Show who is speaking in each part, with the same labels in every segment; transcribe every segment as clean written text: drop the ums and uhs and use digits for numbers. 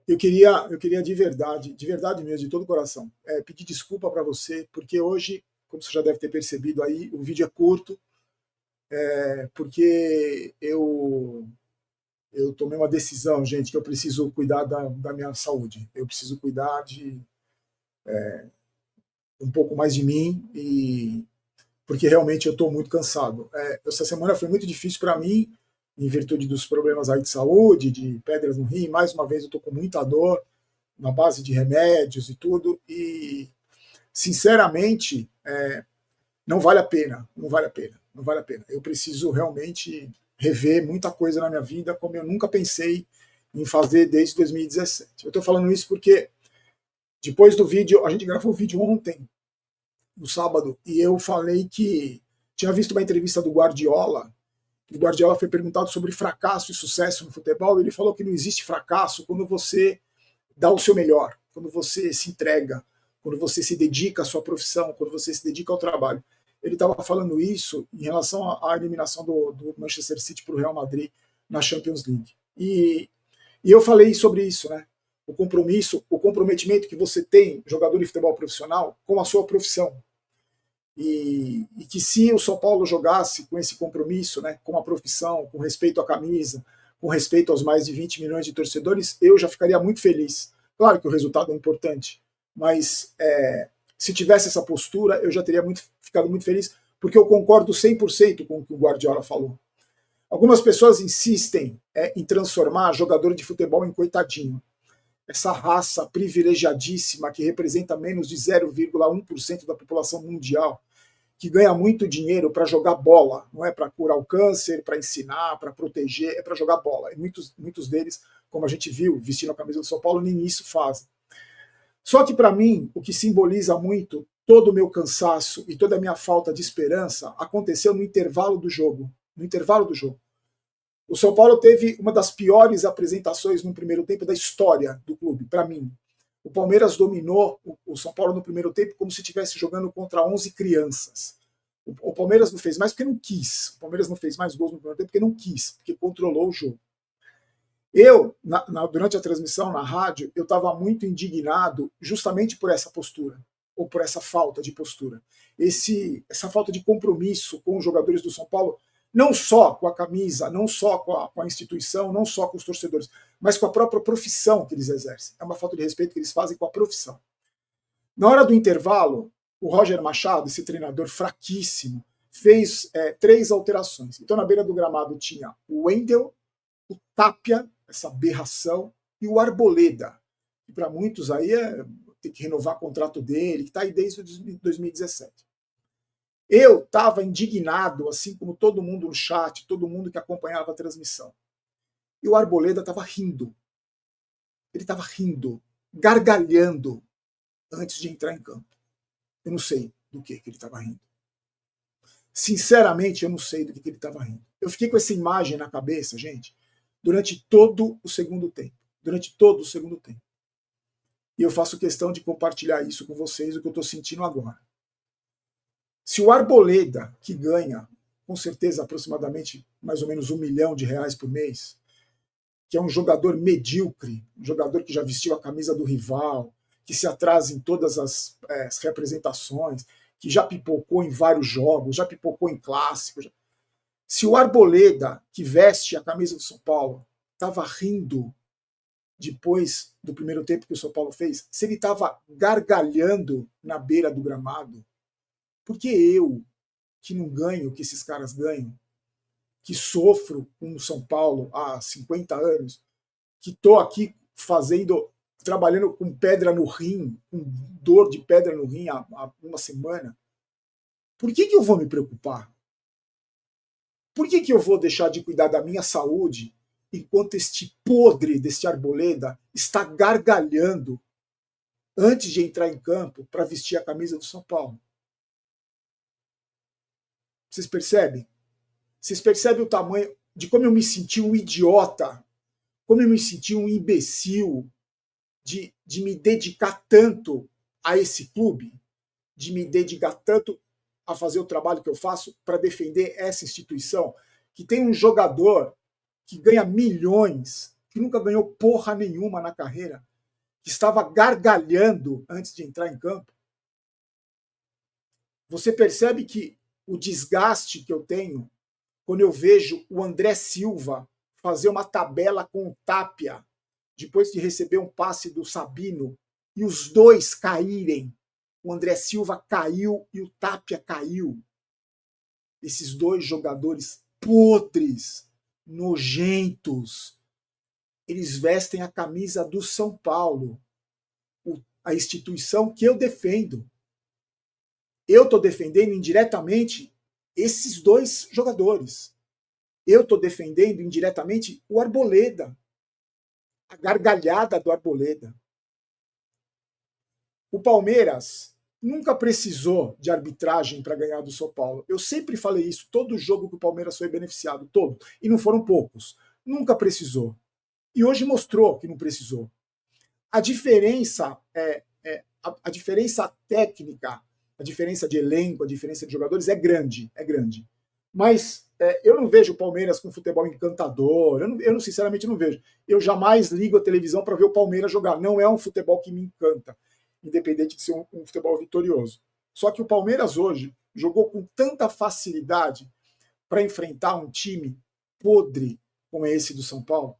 Speaker 1: Eu queria de verdade mesmo, de todo o coração, pedir desculpa para você, porque hoje, como você já deve ter percebido aí, o vídeo é curto, porque eu tomei uma decisão, gente, que eu preciso cuidar da minha saúde. Eu preciso cuidar de um pouco mais de mim, e porque realmente eu estou muito cansado. Essa semana foi muito difícil para mim, em virtude dos problemas aí de saúde, de pedras no rim. Mais uma vez eu estou com muita dor, na base de remédios e tudo, e sinceramente não vale a pena, não vale a pena, não vale a pena. Eu preciso realmente rever muita coisa na minha vida, como eu nunca pensei em fazer desde 2017. Eu estou falando isso porque depois do vídeo, a gente gravou o vídeo ontem, no sábado, e eu falei que tinha visto uma entrevista do Guardiola. O Guardiola foi perguntado sobre fracasso e sucesso no futebol, e ele falou que não existe fracasso quando você dá o seu melhor, quando você se entrega, quando você se dedica à sua profissão, quando você se dedica ao trabalho. Ele estava falando isso em relação à eliminação do Manchester City para o Real Madrid na Champions League. E eu falei sobre isso, né? O compromisso, o comprometimento que você tem, jogador de futebol profissional, com a sua profissão. E que se o São Paulo jogasse com esse compromisso, né, com a profissão, com respeito à camisa, com respeito aos mais de 20 milhões de torcedores, eu já ficaria muito feliz. Claro que o resultado é importante, mas se tivesse essa postura, eu já teria ficado muito feliz, porque eu concordo 100% com o que o Guardiola falou. Algumas pessoas insistem em transformar jogador de futebol em coitadinho. Essa raça privilegiadíssima que representa menos de 0,1% da população mundial, que ganha muito dinheiro para jogar bola, não é para curar o câncer, para ensinar, para proteger, é para jogar bola. E muitos deles, como a gente viu, vestindo a camisa do São Paulo, nem isso fazem. Só que para mim, o que simboliza muito todo o meu cansaço e toda a minha falta de esperança aconteceu no intervalo do jogo. No intervalo do jogo. O São Paulo teve uma das piores apresentações no primeiro tempo da história do clube, para mim. O Palmeiras dominou o São Paulo no primeiro tempo como se estivesse jogando contra 11 crianças. O Palmeiras não fez mais porque não quis. O Palmeiras não fez mais gols no primeiro tempo porque não quis, porque controlou o jogo. Eu, durante a transmissão na rádio, eu estava muito indignado justamente por essa postura, ou por essa falta de postura. Essa falta de compromisso com os jogadores do São Paulo, não só com a camisa, não só com a instituição, não só com os torcedores, mas com a própria profissão que eles exercem. É uma falta de respeito que eles fazem com a profissão. Na hora do intervalo, o Roger Machado, esse treinador fraquíssimo, fez 3 alterações. Então, na beira do gramado tinha o Wendel, o Tapia, essa aberração, e o Arboleda, que para muitos aí tem que renovar o contrato dele, que está aí desde 2017. Eu estava indignado, assim como todo mundo no chat, todo mundo que acompanhava a transmissão. E o Arboleda estava rindo. Ele estava rindo, gargalhando, antes de entrar em campo. Eu não sei do que ele estava rindo. Sinceramente, eu não sei do que ele estava rindo. Eu fiquei com essa imagem na cabeça, gente, durante todo o segundo tempo. Durante todo o segundo tempo. E eu faço questão de compartilhar isso com vocês, o que eu estou sentindo agora. Se o Arboleda, que ganha, com certeza, aproximadamente mais ou menos R$1 milhão por mês, que é um jogador medíocre, um jogador que já vestiu a camisa do rival, que se atrasa em todas as representações, que já pipocou em vários jogos, já pipocou em clássicos. Se o Arboleda, que veste a camisa do São Paulo, estava rindo depois do primeiro tempo que o São Paulo fez, se ele estava gargalhando na beira do gramado, porque eu, que não ganho o que esses caras ganham, que sofro com o São Paulo há 50 anos, que estou aqui trabalhando com pedra no rim, com dor de pedra no rim há uma semana, por que eu vou me preocupar? Por que eu vou deixar de cuidar da minha saúde enquanto este podre deste Arboleda está gargalhando antes de entrar em campo para vestir a camisa do São Paulo? Vocês percebem? Vocês percebem o tamanho de como eu me senti um idiota, como eu me senti um imbecil de me dedicar tanto a esse clube, de me dedicar tanto a fazer o trabalho que eu faço para defender essa instituição, que tem um jogador que ganha milhões, que nunca ganhou porra nenhuma na carreira, que estava gargalhando antes de entrar em campo, você percebe que o desgaste que eu tenho quando eu vejo o André Silva fazer uma tabela com o Tapia, depois de receber um passe do Sabino, e os dois caírem. O André Silva caiu e o Tapia caiu. Esses dois jogadores podres, nojentos, eles vestem a camisa do São Paulo, a instituição que eu defendo. Eu estou defendendo indiretamente esses dois jogadores. Eu estou defendendo indiretamente o Arboleda, a gargalhada do Arboleda. O Palmeiras nunca precisou de arbitragem para ganhar do São Paulo. Eu sempre falei isso, todo jogo que o Palmeiras foi beneficiado, todo. E não foram poucos. Nunca precisou. E hoje mostrou que não precisou. A diferença a diferença técnica, a diferença de elenco, a diferença de jogadores é grande, é grande. Mas eu não vejo o Palmeiras com futebol encantador, eu sinceramente não vejo. Eu jamais ligo a televisão para ver o Palmeiras jogar. Não é um futebol que me encanta, independente de ser um futebol vitorioso. Só que o Palmeiras hoje jogou com tanta facilidade para enfrentar um time podre como esse do São Paulo.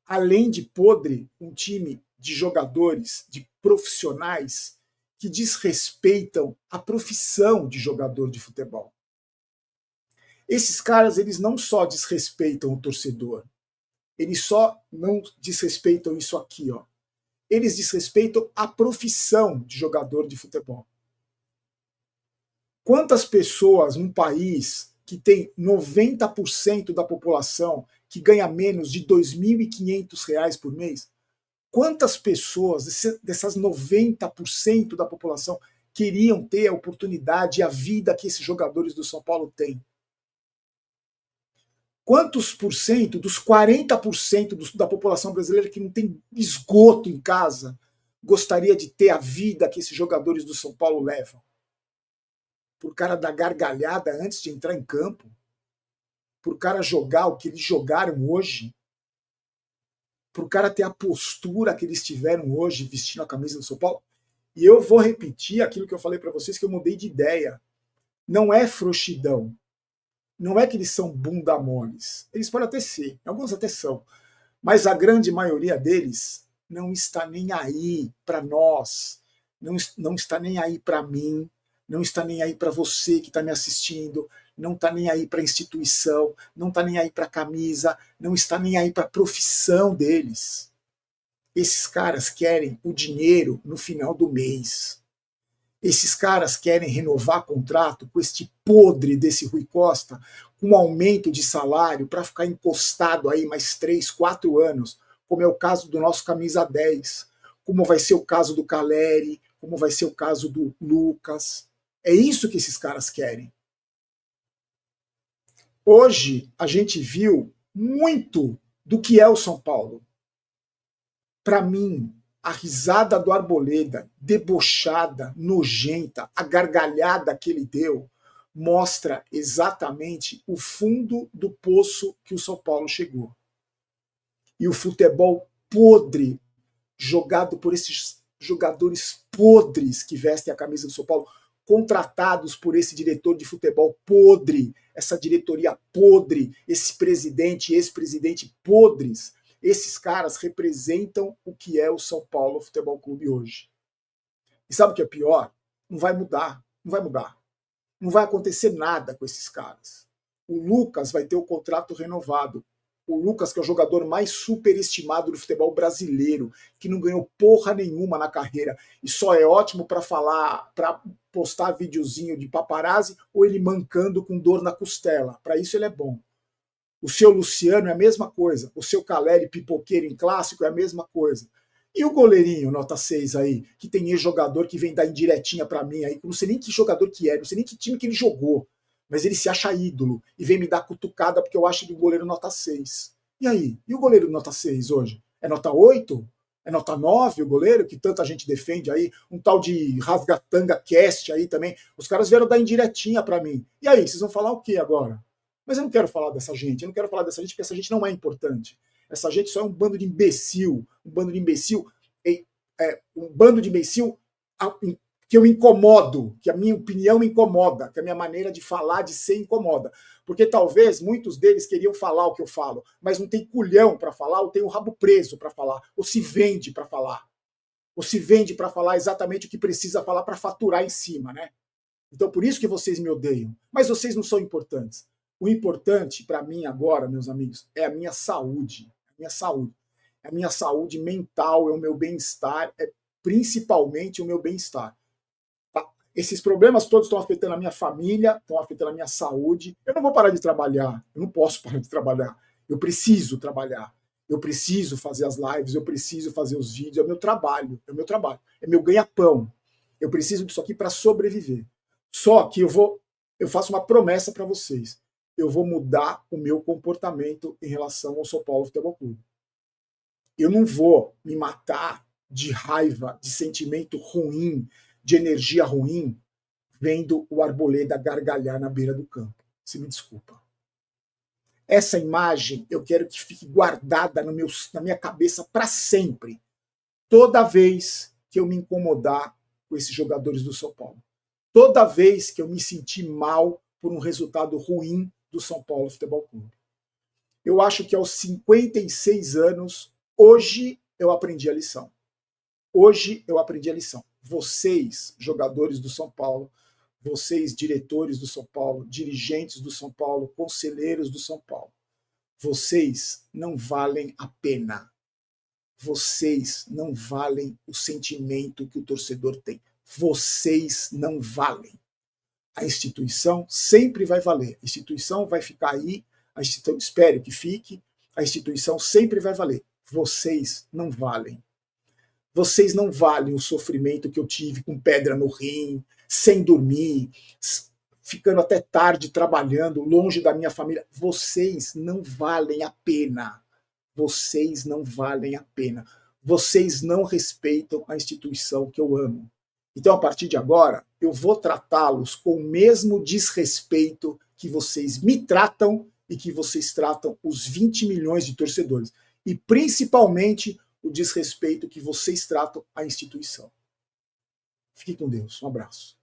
Speaker 1: Além de podre, um time de jogadores, de profissionais que desrespeitam a profissão de jogador de futebol. Esses caras, eles não só desrespeitam o torcedor, eles só não desrespeitam isso aqui, ó. Eles desrespeitam a profissão de jogador de futebol. Quantas pessoas num país que tem 90% da população que ganha menos de R$ 2.500 por mês, quantas pessoas dessas 90% da população queriam ter a oportunidade e a vida que esses jogadores do São Paulo têm? Quantos por cento dos 40% da população brasileira que não tem esgoto em casa gostaria de ter a vida que esses jogadores do São Paulo levam? Por cara da gargalhada antes de entrar em campo? Por cara jogar o que eles jogaram hoje? Por cara ter a postura que eles tiveram hoje vestindo a camisa do São Paulo? E eu vou repetir aquilo que eu falei para vocês, que eu mudei de ideia. Não é frouxidão. Não é que eles são bunda moles. Eles podem até ser, alguns até são. Mas a grande maioria deles não está nem aí para nós, não está nem aí para mim, não está nem aí para você que está me assistindo, não está nem aí para a instituição, não está nem aí para a camisa, não está nem aí para a profissão deles. Esses caras querem o dinheiro no final do mês. Esses caras querem renovar contrato com este podre desse Rui Costa, com um aumento de salário para ficar encostado aí mais 3, 4 anos, como é o caso do nosso camisa 10, como vai ser o caso do Caleri, como vai ser o caso do Lucas. É isso que esses caras querem. Hoje a gente viu muito do que é o São Paulo. Para mim, a risada do Arboleda, debochada, nojenta, a gargalhada que ele deu, mostra exatamente o fundo do poço que o São Paulo chegou. E o futebol podre, jogado por esses jogadores podres que vestem a camisa do São Paulo, contratados por esse diretor de futebol podre, essa diretoria podre, esse presidente, ex-presidente podres. Esses caras representam o que é o São Paulo Futebol Clube hoje. E sabe o que é pior? Não vai mudar, não vai mudar. Não vai acontecer nada com esses caras. O Lucas vai ter o contrato renovado. O Lucas, que é o jogador mais superestimado do futebol brasileiro, que não ganhou porra nenhuma na carreira e só é ótimo para falar, para postar videozinho de paparazzi ou ele mancando com dor na costela. Para isso ele é bom. O seu Luciano é a mesma coisa. O seu Caleri pipoqueiro em clássico é a mesma coisa. E o goleirinho, nota 6 aí, que tem ex-jogador que vem dar indiretinha para mim aí, que eu não sei nem que jogador que é, não sei nem que time que ele jogou, mas ele se acha ídolo e vem me dar cutucada porque eu acho que o goleiro nota 6. E aí? E o goleiro nota 6 hoje? É nota 8? É nota 9 o goleiro, que tanta gente defende aí? Um tal de Rasgatanga Cast aí também. Os caras vieram dar indiretinha para mim. E aí, vocês vão falar o que agora? Mas eu não quero falar dessa gente, eu não quero falar dessa gente porque essa gente não é importante. Essa gente só é um bando de imbecil, um bando de imbecil, um bando de imbecil que eu incomodo, que a minha opinião me incomoda, que a minha maneira de falar, de ser incomoda. Porque talvez muitos deles queriam falar o que eu falo, mas não tem culhão para falar, ou tem o rabo preso para falar, ou se vende para falar. Ou se vende para falar exatamente o que precisa falar para faturar em cima, né? Então por isso que vocês me odeiam. Mas vocês não são importantes. O importante para mim agora, meus amigos, é a minha saúde. A minha saúde. A minha saúde mental, é o meu bem-estar, é principalmente o meu bem-estar. Esses problemas todos estão afetando a minha família, estão afetando a minha saúde. Eu não vou parar de trabalhar, eu não posso parar de trabalhar. Eu preciso trabalhar, eu preciso fazer as lives, eu preciso fazer os vídeos, é o meu trabalho, é meu ganha-pão. Eu preciso disso aqui para sobreviver. Só que eu faço uma promessa para vocês. Eu vou mudar o meu comportamento em relação ao São Paulo Futebol Clube. Eu não vou me matar de raiva, de sentimento ruim, de energia ruim, vendo o Arboleda gargalhar na beira do campo. Você me desculpa. Essa imagem eu quero que fique guardada na minha cabeça para sempre. Toda vez que eu me incomodar com esses jogadores do São Paulo. Toda vez que eu me sentir mal por um resultado ruim do São Paulo Futebol Clube. Eu acho que aos 56 anos, hoje eu aprendi a lição. Hoje eu aprendi a lição. Vocês, jogadores do São Paulo, vocês, diretores do São Paulo, dirigentes do São Paulo, conselheiros do São Paulo, vocês não valem a pena. Vocês não valem o sentimento que o torcedor tem. Vocês não valem. A instituição sempre vai valer. A instituição vai ficar aí, espero que fique, a instituição sempre vai valer. Vocês não valem. Vocês não valem o sofrimento que eu tive com pedra no rim, sem dormir, ficando até tarde trabalhando, longe da minha família. Vocês não valem a pena. Vocês não valem a pena. Vocês não respeitam a instituição que eu amo. Então, a partir de agora, eu vou tratá-los com o mesmo desrespeito que vocês me tratam e que vocês tratam os 20 milhões de torcedores. E, principalmente, o desrespeito que vocês tratam à instituição. Fique com Deus. Um abraço.